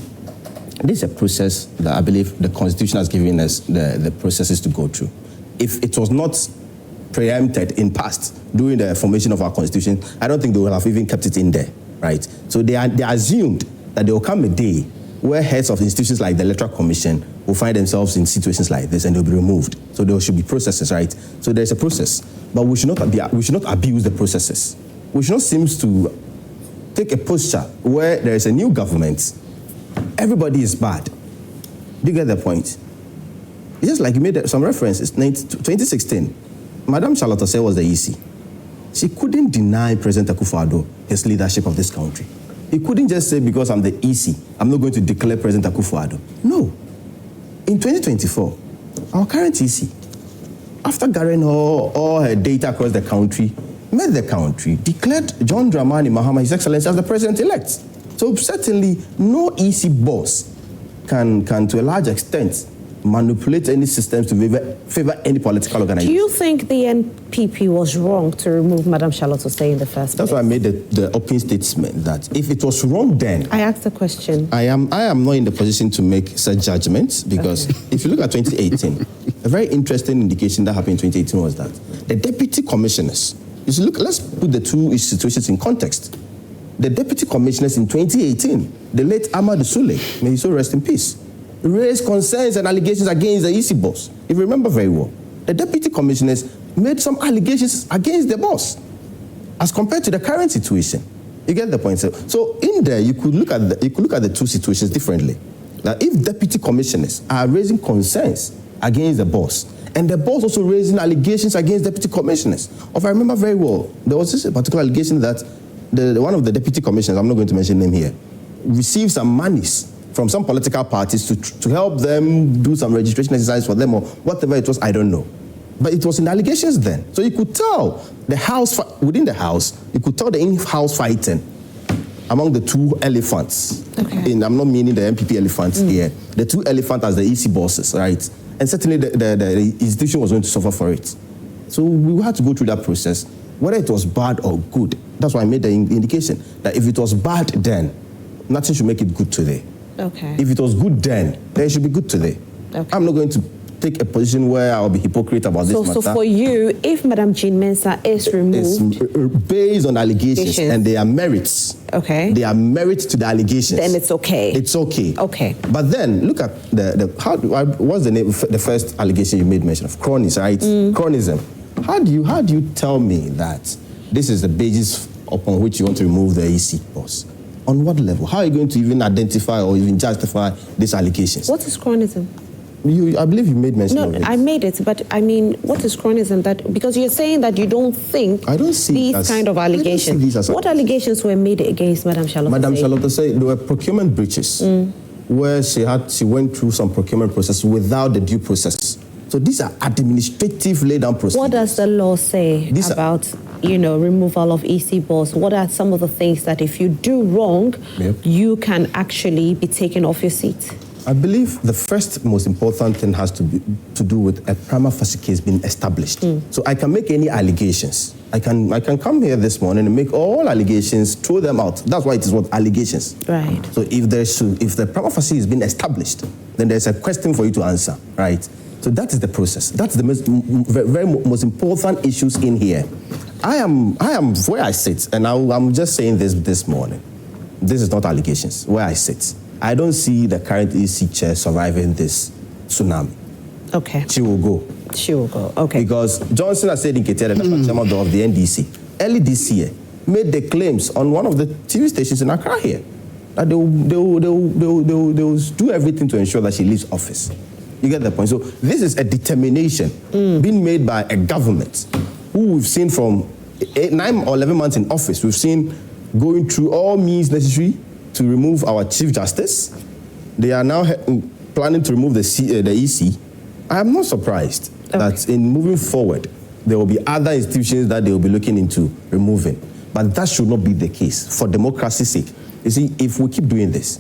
this is a process that I believe the Constitution has given us the processes to go through. If it was not preempted in past during the formation of our Constitution, I don't think they would have even kept it in there, right? So they assumed that there will come a day where heads of institutions like the Electoral Commission will find themselves in situations like this and they'll be removed. So there should be processes, right? So there's a process, but we should not abuse the processes. We should not seem to take a posture where there is a new government, everybody is bad. Do you get the point? It's just like you made some references. 2016, Madam Charlotte Osei was the EC. She couldn't deny President Akufo-Addo his leadership of this country. He couldn't just say, because I'm the EC, I'm not going to declare President Akufo-Addo. No. In 2024, our current EC, after gathering all her data across the country, met the country, declared John Dramani Mahama, His Excellency, as the president-elect. So certainly no EC boss can to a large extent manipulate any systems to favor any political organization. Do you think the NPP was wrong to remove Madam Charlotte Osei in the first place? That's why I made the opening statement that if it was wrong then... I asked the question. I am not in the position to make such judgments because if you look at 2018, a very interesting indication that happened in 2018 was that the deputy commissioners... let's put the two situations in context. The deputy commissioners in 2018, the late Ahmad Sule, may he so rest in peace, raised concerns and allegations against the EC boss. If you remember very well, the deputy commissioners made some allegations against the boss as compared to the current situation. You get the point? So in there, you could look at the two situations differently. Now, if deputy commissioners are raising concerns against the boss, and the boss also raising allegations against deputy commissioners, if I remember very well, there was this particular allegation that one of the deputy commissioners, I'm not going to mention him here, received some monies from some political parties to help them do some registration exercise for them or whatever it was, I don't know. But it was in the allegations then. So you could tell within the house, you could tell the in-house fighting among the two elephants. Okay. I'm not meaning the NPP elephants here. The two elephants as the EC bosses, right? And certainly the institution was going to suffer for it. So we had to go through that process, whether it was bad or good. That's why I made the indication that if it was bad then, nothing should make it good today. Okay. If it was good then it should be good today. Okay. I'm not going to take a position where I'll be hypocrite about this matter. So for you, if Madam Jean Mensah is removed... It's based on allegations and there are merits. Okay. There are merits to the allegations. Then it's okay. It's okay. Okay. But then, look at what's the name, the first allegation you made mention of? Cronies, right? Cronism. How do you tell me that this is the basis upon which you want to remove the EC boss? On what level? How are you going to even identify or even justify these allegations? What is cronism? I believe you made mention of it. No, I made it, but I mean, what is cronism? Because you're saying that you don't think I don't see these kind of allegations. What allegations were made against Madam Charlotte? Madam Charlotte said there were procurement breaches where she went through some procurement process without the due process. So these are administrative laid-down procedures. What does the law say about, removal of EC boss? What are some of the things that if you do wrong, you can actually be taken off your seat? I believe the first most important thing has to do with a prima facie case being established. So I can make any allegations. I can come here this morning and make all allegations, throw them out. That's why it is what allegations. Right. So if the prima facie is being established, then there's a question for you to answer, right? So that is the process. That's the most important issues in here. I am where I sit, and I'm just saying this morning. This is not allegations. Where I sit, I don't see the current EC chair surviving this tsunami. Okay. She will go. She will go. Okay. Because Johnson has said in Ketere, the chairman of the NDC, early this year, made the claims on one of the TV stations in Accra here that they will do everything to ensure that she leaves office. You get the point? So this is a determination being made by a government who we've seen from 9 or 11 months in office. We've seen going through all means necessary to remove our Chief Justice. They are now planning to remove the EC. I am not surprised that in moving forward, there will be other institutions that they will be looking into removing. But that should not be the case for democracy's sake. You see, if we keep doing this,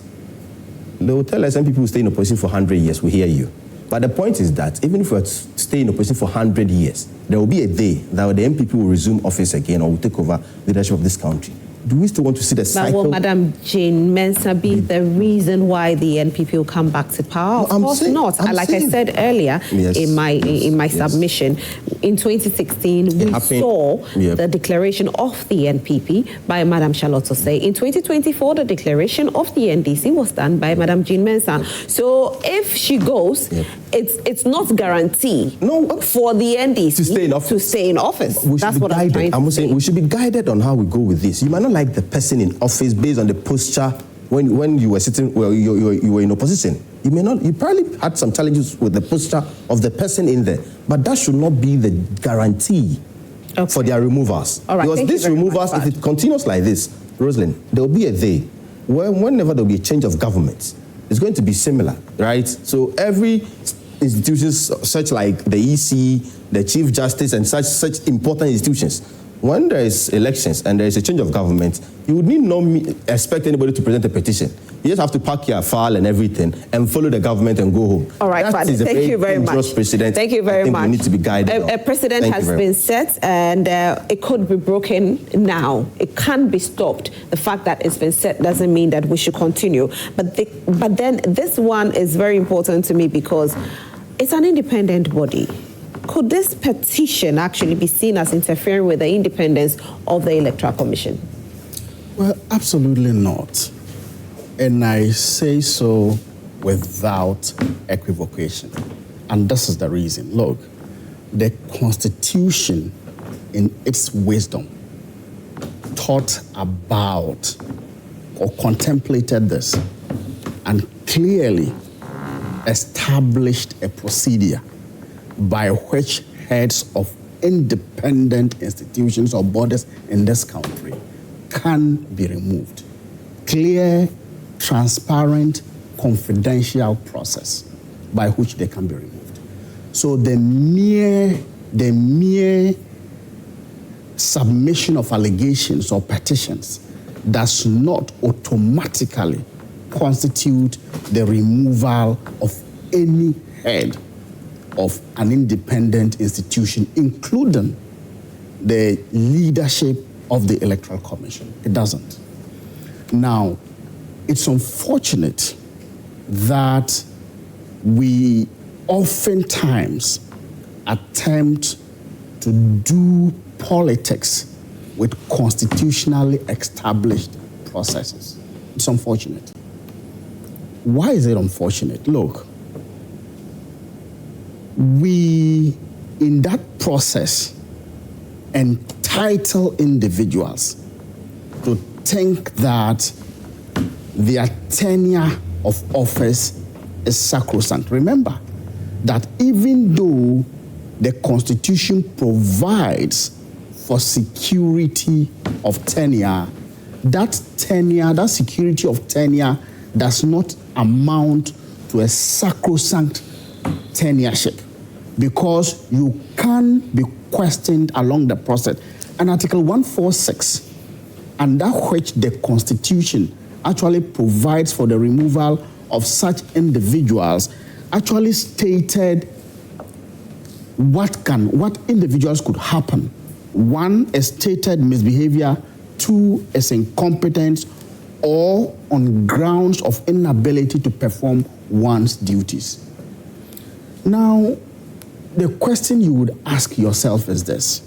they will tell us some people who stay in opposition for 100 years, we hear you. But the point is that even if we stay in opposition for 100 years, there will be a day that the NPP will resume office again or will take over leadership of this country. Do we still want to see the cycle? But will Madam Jean Mensah be the reason why the NPP will come back to power? Of course not. Like I said earlier in my submission, in 2016, we saw the declaration of the NPP by Madam Charlotte Osei. In 2024, the declaration of the NDC was done by Madam Jean Mensah. So if she goes, it's not guaranteed for the NDC to stay in office. That's what I'm trying to say. We should be guided on how we go with this. You might not like the person in office based on the posture when you were sitting, you were in opposition. You probably had some challenges with the posture of the person in there, but that should not be the guarantee for their removals. All right, because these removals, if it continues like this, Rosalind, there will be a day whenever there will be a change of government, it's going to be similar, right? So every institution, such like the EC, the Chief Justice, and such important institutions, when there is elections and there is a change of government, you would need not expect anybody to present a petition. You just have to pack your file and everything and follow the government and go home. All right, Fahd, thank you very much. Precedent. Thank you very much. We need to be guided. A precedent has been set, and it could be broken now. It can't be stopped. The fact that it's been set doesn't mean that we should continue. But then this one is very important to me because it's an independent body. Could this petition actually be seen as interfering with the independence of the Electoral Commission? Well, absolutely not. And I say so without equivocation. And this is the reason. Look, the Constitution, in its wisdom, thought about or contemplated this and clearly established a procedure by which heads of independent institutions or bodies in this country can be removed. Clear, transparent, confidential process by which they can be removed. So the mere submission of allegations or petitions does not automatically constitute the removal of any head of an independent institution, including the leadership of the Electoral Commission. It doesn't. Now, it's unfortunate that we oftentimes attempt to do politics with constitutionally established processes. It's unfortunate. Why is it unfortunate? Look, we, in that process, entitle individuals to think that their tenure of office is sacrosanct. Remember that even though the Constitution provides for security of tenure, that security of tenure does not amount to a sacrosanct tenureship, because you can be questioned along the process. And Article 146, under which the Constitution actually provides for the removal of such individuals, actually stated what individuals could happen. One is stated misbehavior, two is incompetence, or on grounds of inability to perform one's duties. Now, the question you would ask yourself is this: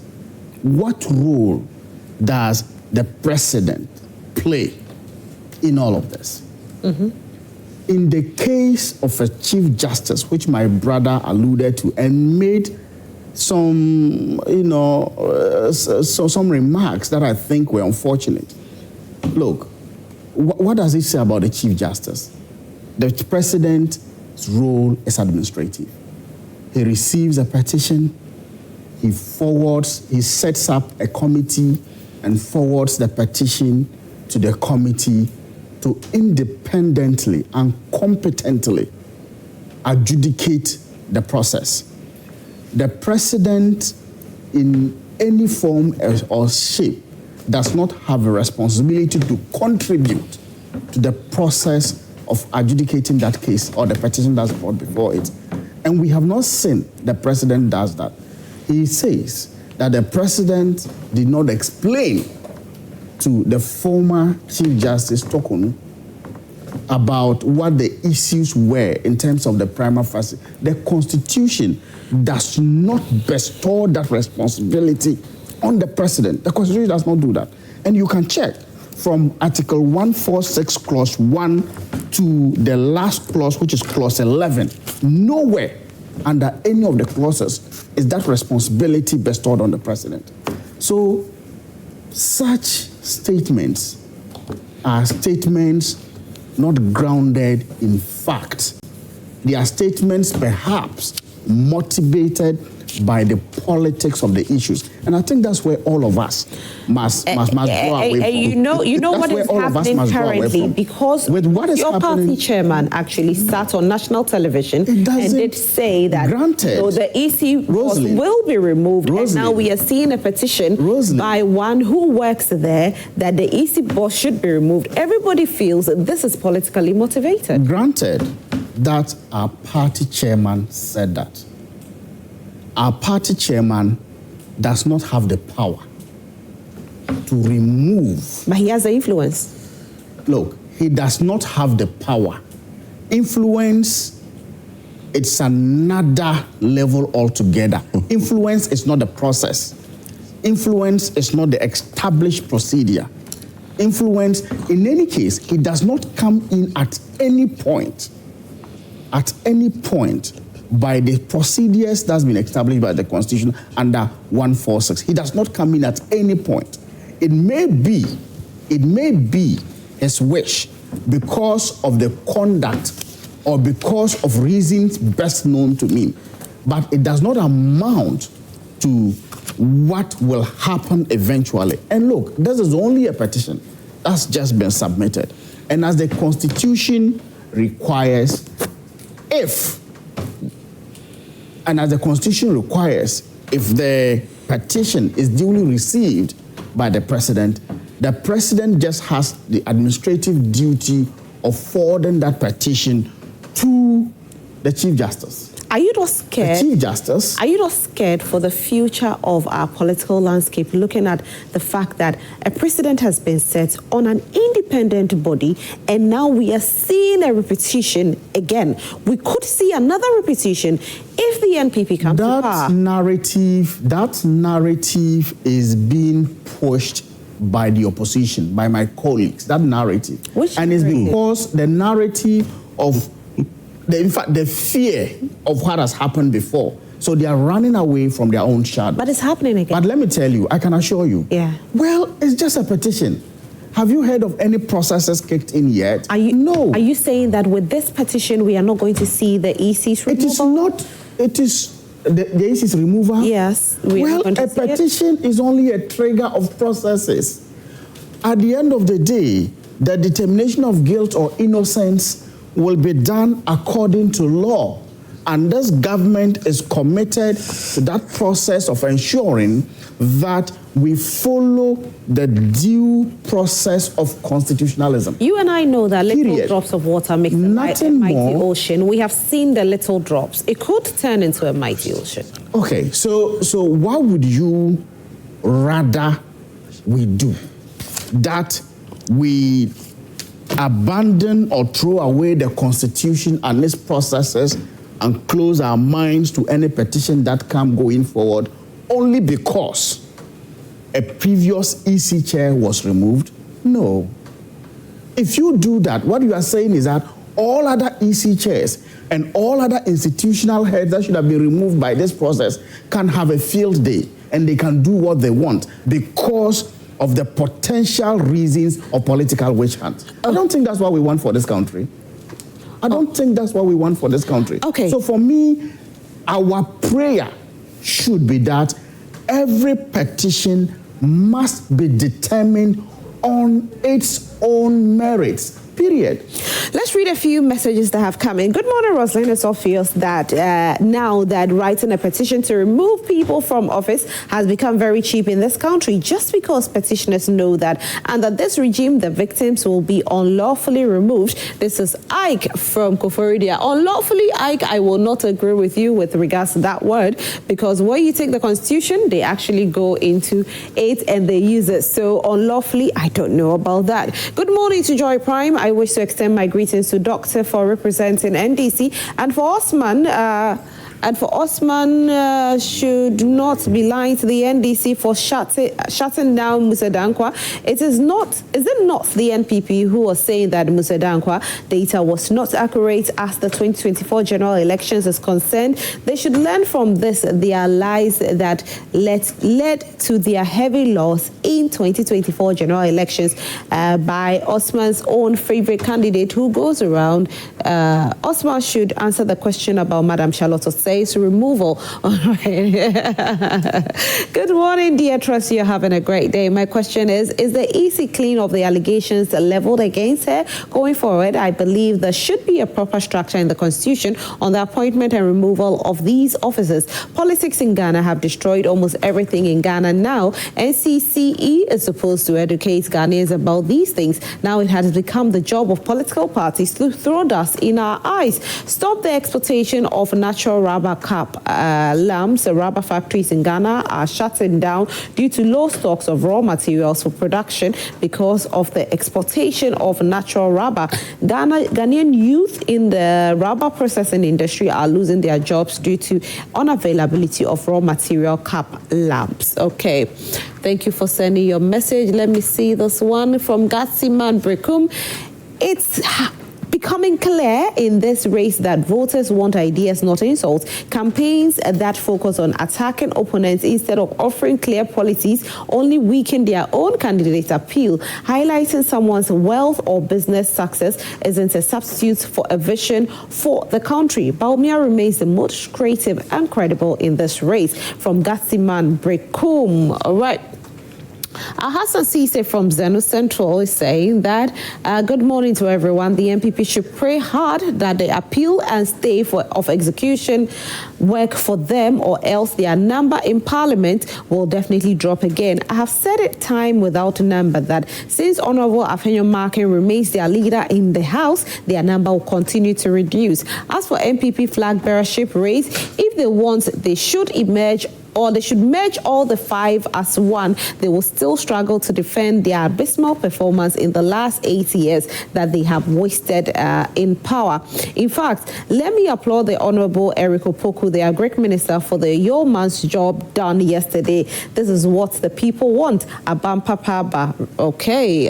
what role does the president play in all of this? Mm-hmm. In the case of a Chief Justice, which my brother alluded to and made some, some remarks that I think were unfortunate. Look, what does it say about the Chief Justice? The president's role is administrative. He receives a petition, he sets up a committee and forwards the petition to the committee to independently and competently adjudicate the process. The president, in any form or shape, does not have a responsibility to contribute to the process of adjudicating that case or the petition that's brought before it. And we have not seen the president does that. He says that the president did not explain to the former Chief Justice Tokonu about what the issues were in terms of the prima facie. The Constitution does not bestow that responsibility on the president. The Constitution does not do that. And you can check from Article 146, Clause 1 to the last clause, which is Clause 11. Nowhere under any of the clauses is that responsibility bestowed on the president. So such statements are statements not grounded in fact. They are statements perhaps motivated by the politics of the issues. And I think that's where all of us must draw away from. You know what is happening currently, because your party chairman actually sat on national television and did say that the EC will be removed. And now we are seeing a petition by one who works there that the EC boss should be removed. Everybody feels that this is politically motivated. Granted that our party chairman said that. Our party chairman does not have the power to remove. But he has the influence. Look, he does not have the power. Influence, it's another level altogether. Influence is not the process. Influence is not the established procedure. Influence, in any case, it does not come in at any point by the procedures that's been established by the Constitution under 146. He does not come in at any point. it may be his wish because of the conduct or because of reasons best known to me, but it does not amount to what will happen eventually. And look, this is only a petition that's just been submitted. And as the Constitution requires, if the petition is duly received by the president just has the administrative duty of forwarding that petition to the Chief Justice. Are you not scared? The Chief Justice. Are you not scared for the future of our political landscape, looking at the fact that a precedent has been set on an independent body, and now we are seeing a repetition again? We could see another repetition if the NPP comes to power. That narrative is being pushed by the opposition, by my colleagues. That narrative. And it's because the narrative of in fact, the fear of what has happened before. So they are running away from their own shadow. But it's happening again. But let me tell you, I can assure you. Yeah. Well, it's just a petition. Have you heard of any processes kicked in yet? No. Are you saying that with this petition, we are not going to see the EC's removal? It is not. It is the EC's removal? Yes. Well, a petition is only a trigger of processes. At the end of the day, the determination of guilt or innocence will be done according to law. And this government is committed to that process of ensuring that we follow the due process of constitutionalism. You and I know that little drops of water make a mighty ocean. We have seen the little drops. It could turn into a mighty ocean. Okay, so what would you rather we do? That we abandon or throw away the Constitution and its processes and close our minds to any petition that come going forward only because a previous EC chair was removed? No. If you do that, what you are saying is that all other EC chairs and all other institutional heads that should have been removed by this process can have a field day and they can do what they want because of the potential reasons of political witch hunt. I don't think that's what we want for this country. Okay. So for me, our prayer should be that every petition must be determined on its own merits. Period. Let's read a few messages that have come in. Good morning, Rosalind. It's obvious that now that writing a petition to remove people from office has become very cheap in this country, just because petitioners know that under this regime, the victims will be unlawfully removed. This is Ike from Koforidia. Unlawfully, Ike, I will not agree with you with regards to that word, because when you take the Constitution, they actually go into it and they use it. So unlawfully, I don't know about that. Good morning to Joy Prime. I wish to extend my greetings to Doctor for representing NDC, and for Osman. Should not be lying to the NDC for shutting down Mussa Dankwa. Is it not the NPP who was saying that Mussa Dankwa data was not accurate as the 2024 general elections is concerned? They should learn from this, their lies that led to their heavy loss in 2024 general elections by Osman's own favorite candidate who goes around. Osman should answer the question about Madam Charlotte Osei's removal. All right. Good morning, dear Trust. You're having a great day. My question is the EC clean of the allegations leveled against her? Going forward, I believe there should be a proper structure in the Constitution on the appointment and removal of these officers. Politics in Ghana have destroyed almost everything in Ghana now. NCCE is supposed to educate Ghanaians about these things. Now it has become the job of political parties to throw dust in our eyes. Stop the exploitation of natural rubber cap lamps. Rubber factories in Ghana are shutting down due to low stocks of raw materials for production because of the exportation of natural rubber. Ghanaian youth in the rubber processing industry are losing their jobs due to unavailability of raw material cap lamps. Okay. Thank you for sending your message. Let me see this one from Gatsiman Brekum. It's becoming clear in this race that voters want ideas, not insults. Campaigns that focus on attacking opponents instead of offering clear policies only weaken their own candidate's appeal. Highlighting someone's wealth or business success isn't a substitute for a vision for the country. Bawumia remains the most creative and credible in this race. From Gatsiman Brekum. All right. Hassan Sise from Zenu Central is saying that, good morning to everyone. The NPP should pray hard that the appeal and stay of execution work for them, or else their number in Parliament will definitely drop again. I have said it time without number that since Honorable Afenyo Markin remains their leader in the House, their number will continue to reduce. As for NPP flag bearership race, if they want, they should emerge, or they should merge all the 5 as one. They will still struggle to defend their abysmal performance in the last 8 years that they have wasted in power. In fact, let me applaud the Honorable Eric Opoku, the Agric Minister, for the yeoman's job done yesterday. This is what the people want. Abampapaba. Okay.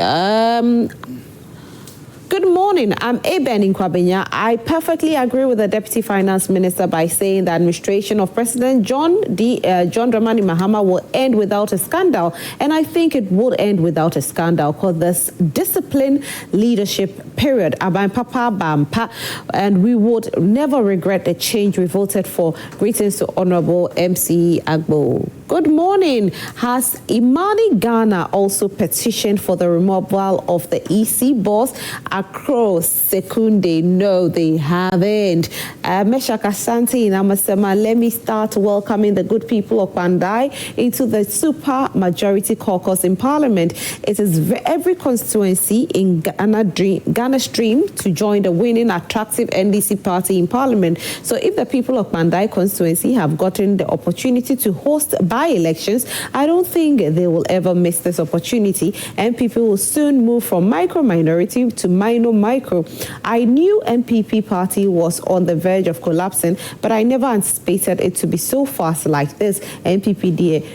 Good morning. I'm Eben in Kwabenya. I perfectly agree with the Deputy Finance Minister by saying the administration of President John Dramani Mahama will end without a scandal. And I think it would end without a scandal because this disciplined leadership period, and we would never regret the change we voted for. Greetings to Honorable MC Agbo. Good morning. Has Imani Ghana also petitioned for the removal of the EC boss across Secunde? No, they haven't. Meshak Asante in Amasema, let me start welcoming the good people of Bandai into the super majority caucus in Parliament. It is every constituency in Ghana's dream to join the winning attractive NDC party in Parliament. So if the people of Bandai constituency have gotten the opportunity to host by-elections, I don't think they will ever miss this opportunity, and people will soon move from micro-minority to minor-micro. I knew NPP party was on the verge of collapsing, but I never anticipated it to be so fast like this. NPP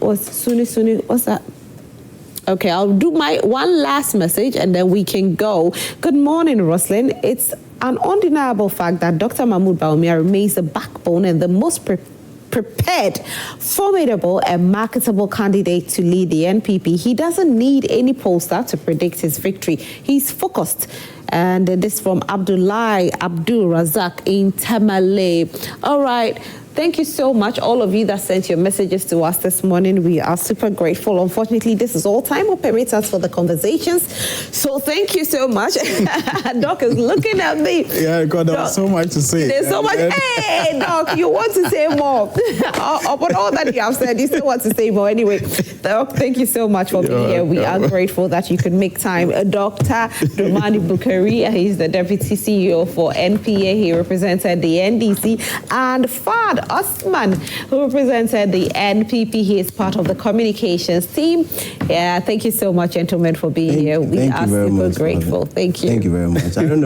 what's that? Okay, I'll do my one last message and then we can go. Good morning, Roslyn. It's an undeniable fact that Dr. Mahmoud Bawumia remains the backbone and the most prepared, formidable and marketable candidate to lead the NPP. He doesn't need any pollster to predict his victory. He's focused. And this from Abdul Razak in Tamale. All right. Thank you so much, all of you that sent your messages to us this morning. We are super grateful. Unfortunately, this is all time will permit us for the conversations. So thank you so much. Doc is looking at me. Yeah, God, there's so much to say. There's so much. Hey, Doc, you want to say more. But all that you have said, you still want to say more. Anyway, Doc, thank you so much for being here. We are grateful that you could make time. Dr. Dramani Bukari, he's the Deputy CEO for NPA. He represented the NDC. And Fahd, Osman, who represented the NPP. He is part of the communications team. Yeah, thank you so much, gentlemen, for being here. We are super grateful. Thank you. Thank you very much. I don't know.